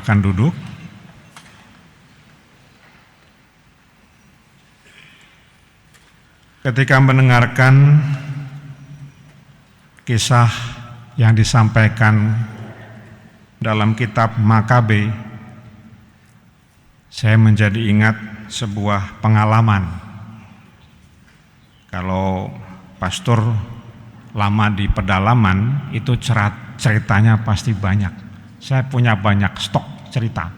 Silakan duduk. Ketika mendengarkan kisah yang disampaikan dalam kitab Makabe, saya menjadi ingat sebuah pengalaman. Kalau pastor lama di pedalaman, itu ceritanya pasti banyak. Saya punya banyak stok cerita,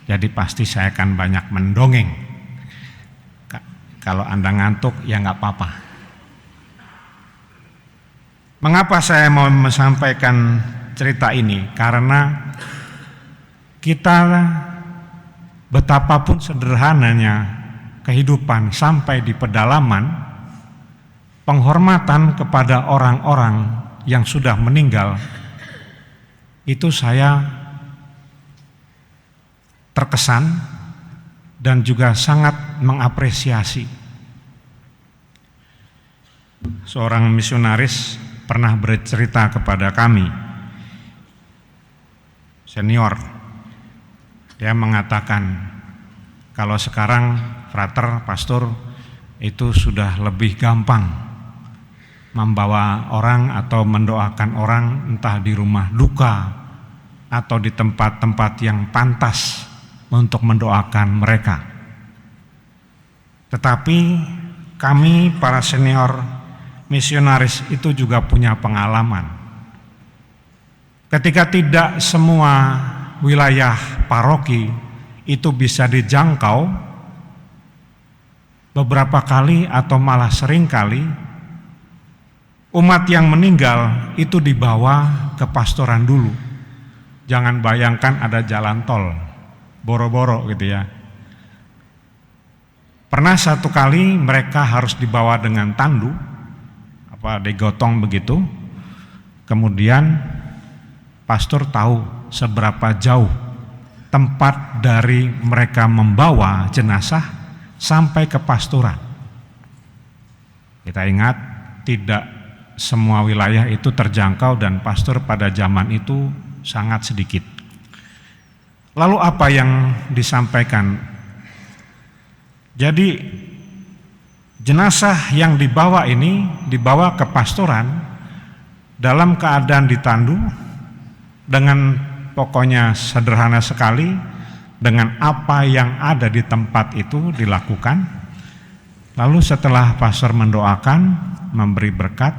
jadi pasti saya akan banyak mendongeng. Kalau Anda ngantuk, ya nggak apa-apa. Mengapa saya mau menyampaikan cerita ini? Karena kita betapapun sederhananya kehidupan sampai di pedalaman, penghormatan kepada orang-orang yang sudah meninggal, itu saya terkesan dan juga sangat mengapresiasi. Seorang misionaris pernah bercerita kepada kami, senior. Dia mengatakan, kalau sekarang frater, pastor, itu sudah lebih gampang membawa orang atau mendoakan orang, entah di rumah duka atau di tempat-tempat yang pantas untuk mendoakan mereka. Tetapi kami para senior misionaris itu juga punya pengalaman. Ketika tidak semua wilayah paroki itu bisa dijangkau, beberapa kali atau malah sering kali umat yang meninggal itu dibawa ke pastoran dulu. Jangan bayangkan ada jalan tol, boro-boro gitu ya. Pernah satu kali mereka harus dibawa dengan tandu, digotong begitu. Kemudian pastor tahu seberapa jauh tempat dari mereka membawa jenazah sampai ke pastoran. Kita ingat, tidak semua wilayah itu terjangkau dan pastor pada zaman itu sangat sedikit. Lalu apa yang disampaikan? Jadi jenazah yang dibawa ini dibawa ke pastoran dalam keadaan ditandu dengan pokoknya sederhana sekali, dengan apa yang ada di tempat itu dilakukan. Lalu setelah pastor mendoakan, memberi berkat,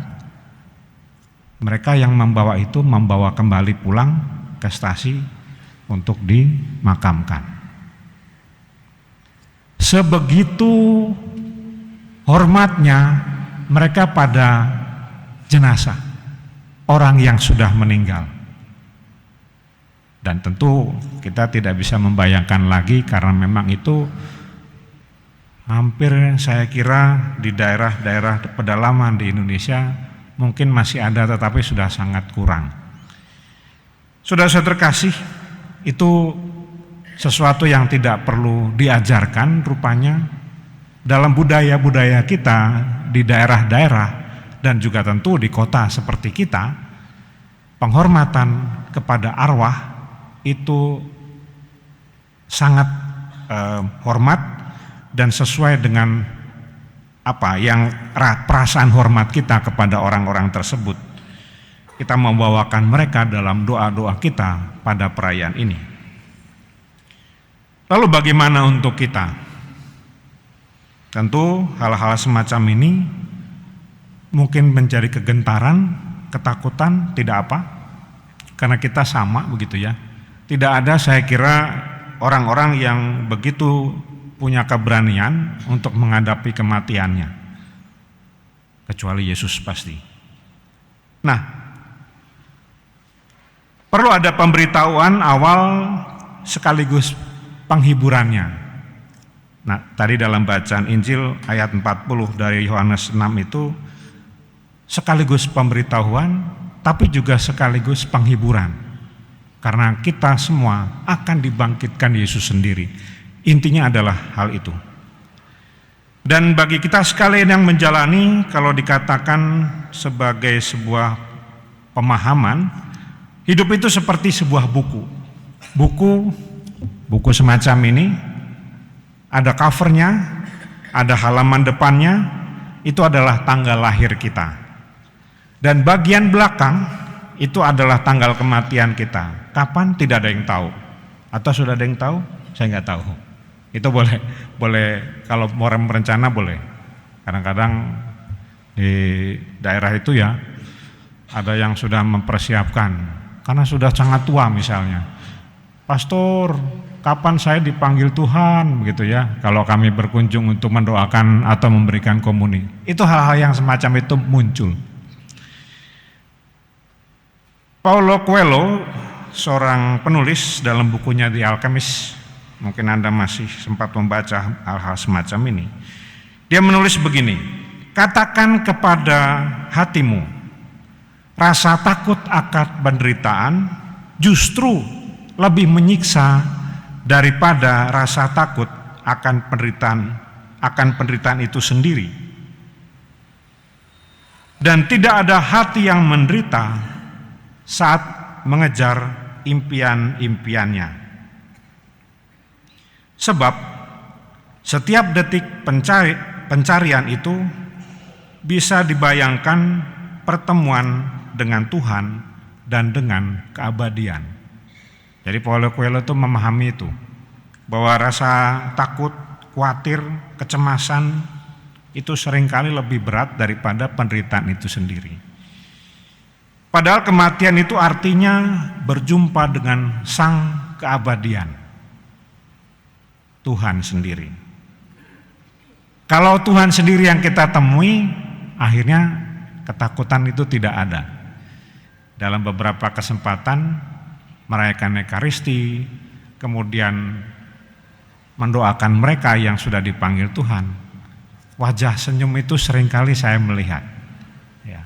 mereka yang membawa itu membawa kembali pulang ke stasi untuk dimakamkan. Sebegitu hormatnya mereka pada jenazah orang yang sudah meninggal. Dan tentu kita tidak bisa membayangkan lagi, karena memang itu hampir saya kira di daerah-daerah pedalaman di Indonesia mungkin masih ada, tetapi sudah sangat kurang. Saudara-saudara terkasih, itu sesuatu yang tidak perlu diajarkan rupanya dalam budaya-budaya kita di daerah-daerah dan juga tentu di kota seperti kita. Penghormatan kepada arwah itu sangat hormat dan sesuai dengan apa yang perasaan hormat kita kepada orang-orang tersebut. Kita membawakan mereka dalam doa-doa kita pada perayaan ini. Lalu bagaimana untuk kita? Tentu hal-hal semacam ini mungkin menjadi kegentaran, ketakutan, tidak apa, karena kita sama begitu ya. Tidak ada saya kira orang-orang yang begitu punya keberanian untuk menghadapi kematiannya, kecuali Yesus pasti. Nah, perlu ada pemberitahuan awal sekaligus penghiburannya. Nah, tadi dalam bacaan Injil ayat 40 dari Yohanes 6 itu sekaligus pemberitahuan, tapi juga sekaligus penghiburan. Karena kita semua akan dibangkitkan Yesus sendiri. Intinya adalah hal itu. Dan bagi kita sekalian yang menjalani, kalau dikatakan sebagai sebuah pemahaman, hidup itu seperti sebuah buku. Buku semacam ini ada covernya, ada halaman depannya, itu adalah tanggal lahir kita. Dan bagian belakang itu adalah tanggal kematian kita. Kapan? Tidak ada yang tahu. Atau sudah ada yang tahu? Saya nggak tahu. Itu boleh kalau mau merencana boleh. Kadang-kadang di daerah itu ya ada yang sudah mempersiapkan karena sudah sangat tua misalnya. Pastor, kapan saya dipanggil Tuhan begitu ya, kalau kami berkunjung untuk mendoakan atau memberikan komuni. Itu hal-hal yang semacam itu muncul. Paulo Coelho, seorang penulis, dalam bukunya The Alchemist, mungkin Anda masih sempat membaca hal-hal semacam ini. Dia menulis begini, katakan kepada hatimu, rasa takut akan penderitaan justru lebih menyiksa daripada rasa takut akan penderitaan itu sendiri. Dan tidak ada hati yang menderita saat mengejar impian-impiannya. Sebab setiap detik pencarian itu bisa dibayangkan pertemuan dengan Tuhan dan dengan keabadian. Jadi Paulo Coelho itu memahami itu, bahwa rasa takut, khawatir, kecemasan itu seringkali lebih berat daripada penderitaan itu sendiri. Padahal kematian itu artinya berjumpa dengan sang keabadian, Tuhan sendiri. Kalau Tuhan sendiri yang kita temui, akhirnya ketakutan itu tidak ada. Dalam beberapa kesempatan merayakan Ekaristi, kemudian mendoakan mereka yang sudah dipanggil Tuhan, wajah senyum itu seringkali saya melihat. Ya,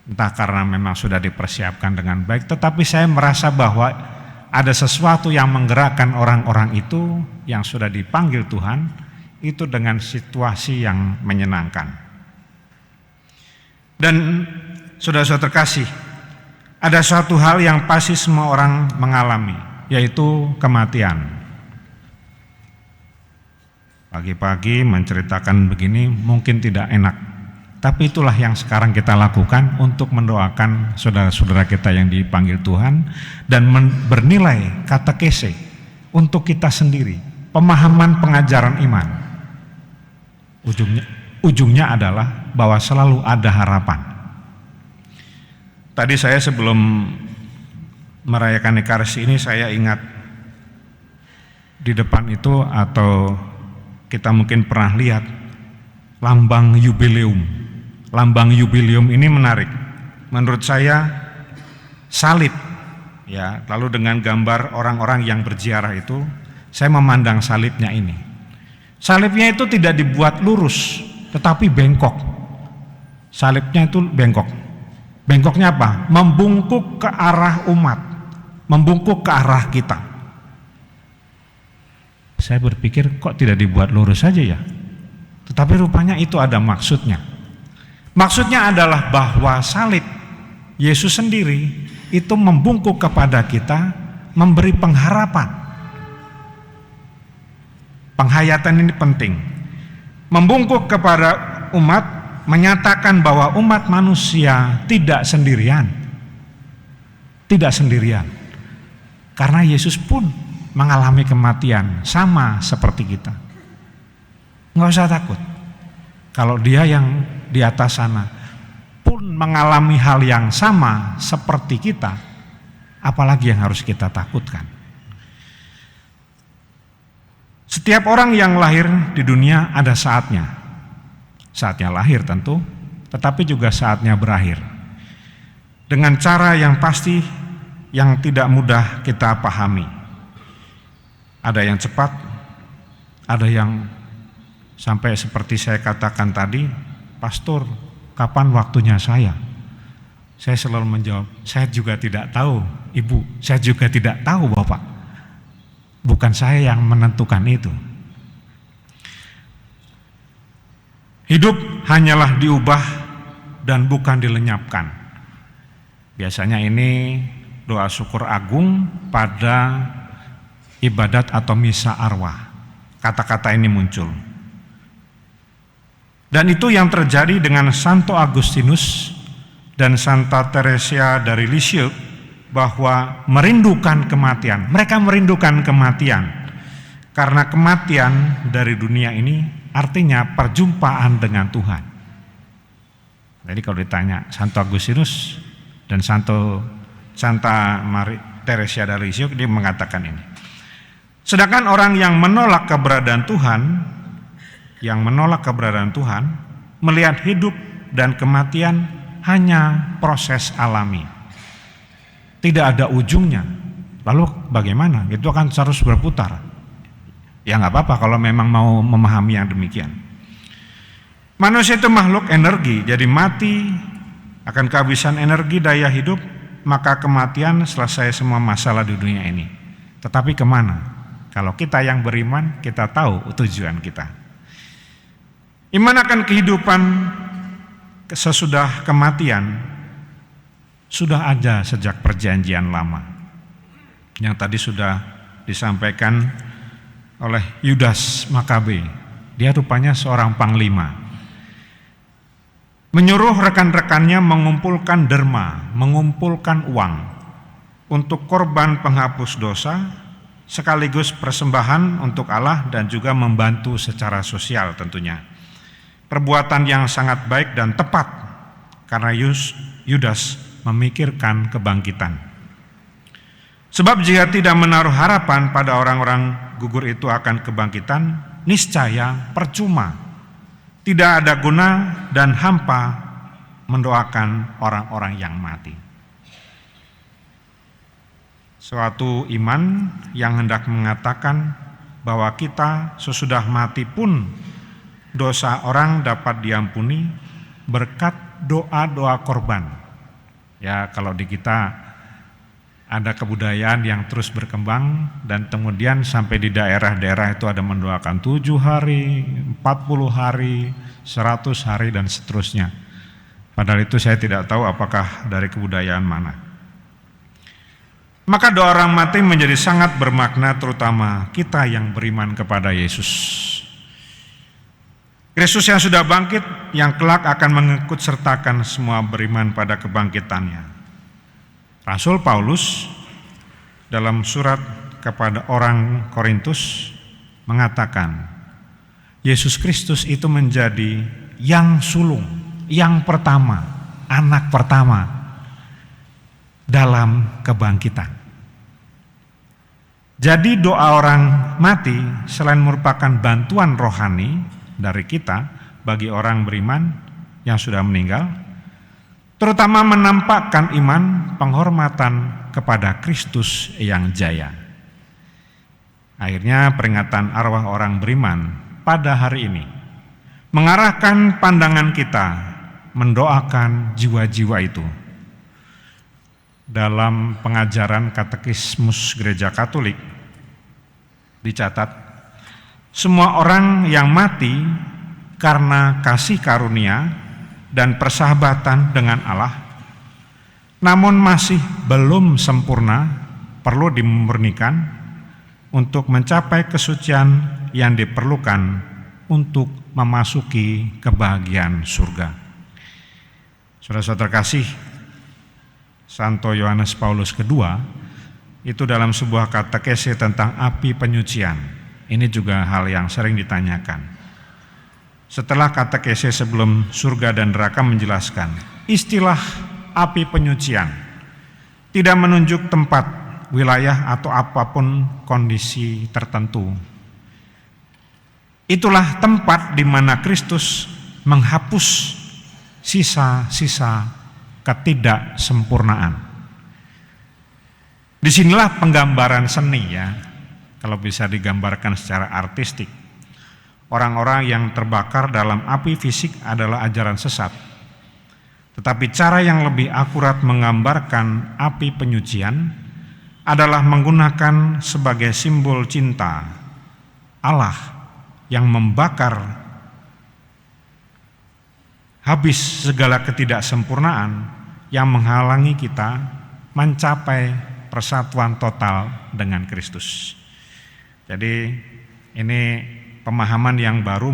entah karena memang sudah dipersiapkan dengan baik, tetapi saya merasa bahwa ada sesuatu yang menggerakkan orang-orang itu yang sudah dipanggil Tuhan, itu dengan situasi yang menyenangkan. Dan saudara-saudara terkasih, ada suatu hal yang pasti semua orang mengalami, yaitu kematian. Pagi-pagi menceritakan begini mungkin tidak enak, tapi itulah yang sekarang kita lakukan untuk mendoakan saudara-saudara kita yang dipanggil Tuhan dan bernilai katekese untuk kita sendiri, pemahaman pengajaran iman. Ujungnya adalah bahwa selalu ada harapan. Tadi saya sebelum merayakan Ekaristi ini saya ingat di depan itu, atau kita mungkin pernah lihat lambang yubileum. Lambang yubileum ini menarik. Menurut saya salib ya, lalu dengan gambar orang-orang yang berziarah itu, saya memandang salibnya ini. Salibnya itu tidak dibuat lurus, tetapi bengkok. Salibnya itu bengkok. Bengkoknya apa? Membungkuk ke arah umat, membungkuk ke arah kita. Saya berpikir kok tidak dibuat lurus saja ya? Tetapi rupanya itu ada maksudnya. Maksudnya adalah bahwa salib Yesus sendiri itu membungkuk kepada kita, memberi pengharapan. Penghayatan ini penting. Membungkuk kepada umat menyatakan bahwa umat manusia tidak sendirian. Tidak sendirian. Karena Yesus pun mengalami kematian sama seperti kita. Nggak usah takut. Kalau dia yang di atas sana pun mengalami hal yang sama seperti kita, apalagi yang harus kita takutkan. Setiap orang yang lahir di dunia ada saatnya. Saatnya lahir tentu, tetapi juga saatnya berakhir. Dengan cara yang pasti, yang tidak mudah kita pahami. Ada yang cepat, ada yang sampai seperti saya katakan tadi, Pastor, kapan waktunya saya? Saya selalu menjawab, saya juga tidak tahu, Ibu, saya juga tidak tahu, Bapak. Bukan saya yang menentukan itu. Hidup hanyalah diubah dan bukan dilenyapkan. Biasanya ini doa syukur agung pada ibadat atau misa arwah. Kata-kata ini muncul. Dan itu yang terjadi dengan Santo Agustinus dan Santa Teresia dari Lisieux, bahwa merindukan kematian. Mereka merindukan kematian karena kematian dari dunia ini artinya perjumpaan dengan Tuhan. Jadi kalau ditanya Santo Agustinus dan Santa Teresia dari Lisieux, dia mengatakan ini. Sedangkan orang yang menolak keberadaan Tuhan, melihat hidup dan kematian hanya proses alami, tidak ada ujungnya. Lalu bagaimana? Itu akan terus berputar. Ya nggak apa-apa kalau memang mau memahami yang demikian. Manusia itu makhluk energi, jadi mati akan kehabisan energi daya hidup, maka kematian selesai semua masalah di dunia ini. Tetapi kemana? Kalau kita yang beriman, kita tahu tujuan kita. Iman akan kehidupan sesudah kematian sudah ada sejak perjanjian lama, yang tadi sudah disampaikan oleh Yudas Makabe. Dia rupanya seorang panglima, menyuruh rekan-rekannya mengumpulkan derma, mengumpulkan uang untuk korban penghapus dosa, sekaligus persembahan untuk Allah dan juga membantu secara sosial tentunya. Perbuatan yang sangat baik dan tepat karena Yudas memikirkan kebangkitan. Sebab jika tidak menaruh harapan pada orang-orang gugur itu akan kebangkitan, niscaya percuma, tidak ada guna dan hampa mendoakan orang-orang yang mati. Suatu iman yang hendak mengatakan bahwa kita sesudah mati pun dosa orang dapat diampuni berkat doa-doa korban. Ya, kalau di kita ada kebudayaan yang terus berkembang dan kemudian sampai di daerah-daerah itu ada mendoakan 7 hari, 40 hari, 100 hari dan seterusnya. Padahal itu saya tidak tahu apakah dari kebudayaan mana. Maka doa orang mati menjadi sangat bermakna, terutama kita yang beriman kepada Yesus. Kristus yang sudah bangkit, yang kelak akan mengikut sertakan semua beriman pada kebangkitannya. Rasul Paulus dalam surat kepada orang Korintus mengatakan, Yesus Kristus itu menjadi yang sulung, yang pertama, anak pertama dalam kebangkitan. Jadi doa orang mati selain merupakan bantuan rohani dari kita bagi orang beriman yang sudah meninggal, terutama menampakkan iman penghormatan kepada Kristus yang jaya. Akhirnya peringatan arwah orang beriman pada hari ini mengarahkan pandangan kita mendoakan jiwa-jiwa itu. Dalam pengajaran katekismus Gereja Katolik dicatat, semua orang yang mati karena kasih karunia dan persahabatan dengan Allah, namun masih belum sempurna, perlu dimurnikan untuk mencapai kesucian yang diperlukan untuk memasuki kebahagiaan surga. Saudara-saudara kasih, Santo Yohanes Paulus II itu dalam sebuah katekese tentang api penyucian, ini juga hal yang sering ditanyakan. Setelah katekese sebelum surga dan neraka menjelaskan, istilah api penyucian tidak menunjuk tempat, wilayah atau apapun kondisi tertentu. Itulah tempat di mana Kristus menghapus sisa-sisa ketidaksempurnaan. Disinilah penggambaran seni, ya, kalau bisa digambarkan secara artistik. Orang-orang yang terbakar dalam api fisik adalah ajaran sesat. Tetapi cara yang lebih akurat menggambarkan api penyucian adalah menggunakan sebagai simbol cinta Allah yang membakar habis segala ketidaksempurnaan yang menghalangi kita mencapai persatuan total dengan Kristus. Jadi ini pemahaman yang baru,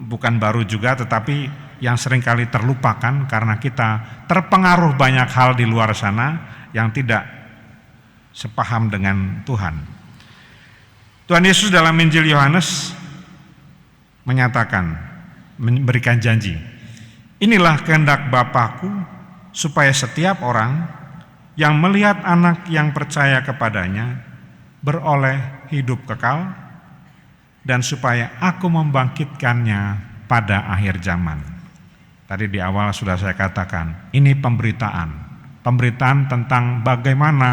bukan baru juga, tetapi yang seringkali terlupakan karena kita terpengaruh banyak hal di luar sana yang tidak sepaham dengan Tuhan. Tuhan Yesus dalam Injil Yohanes menyatakan, memberikan janji, inilah kehendak Bapa-Ku, supaya setiap orang yang melihat anak yang percaya kepadanya beroleh hidup kekal, dan supaya Aku membangkitkannya pada akhir zaman. Tadi di awal sudah saya katakan, ini pemberitaan tentang bagaimana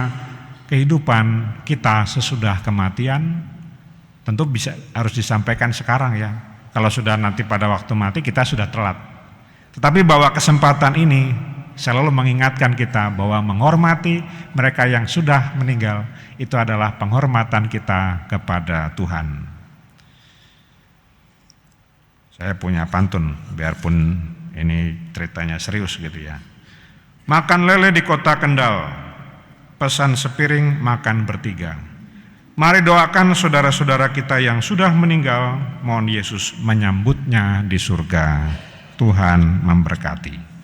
kehidupan kita sesudah kematian. Tentu harus disampaikan sekarang ya. Kalau sudah nanti pada waktu mati kita sudah telat. Tetapi bahwa kesempatan ini selalu mengingatkan kita bahwa menghormati mereka yang sudah meninggal itu adalah penghormatan kita kepada Tuhan. Saya punya pantun, biarpun ini ceritanya serius gitu ya. Makan lele di kota Kendal, pesan sepiring makan bertiga. Mari doakan saudara-saudara kita yang sudah meninggal, mohon Yesus menyambutnya di surga. Tuhan memberkati.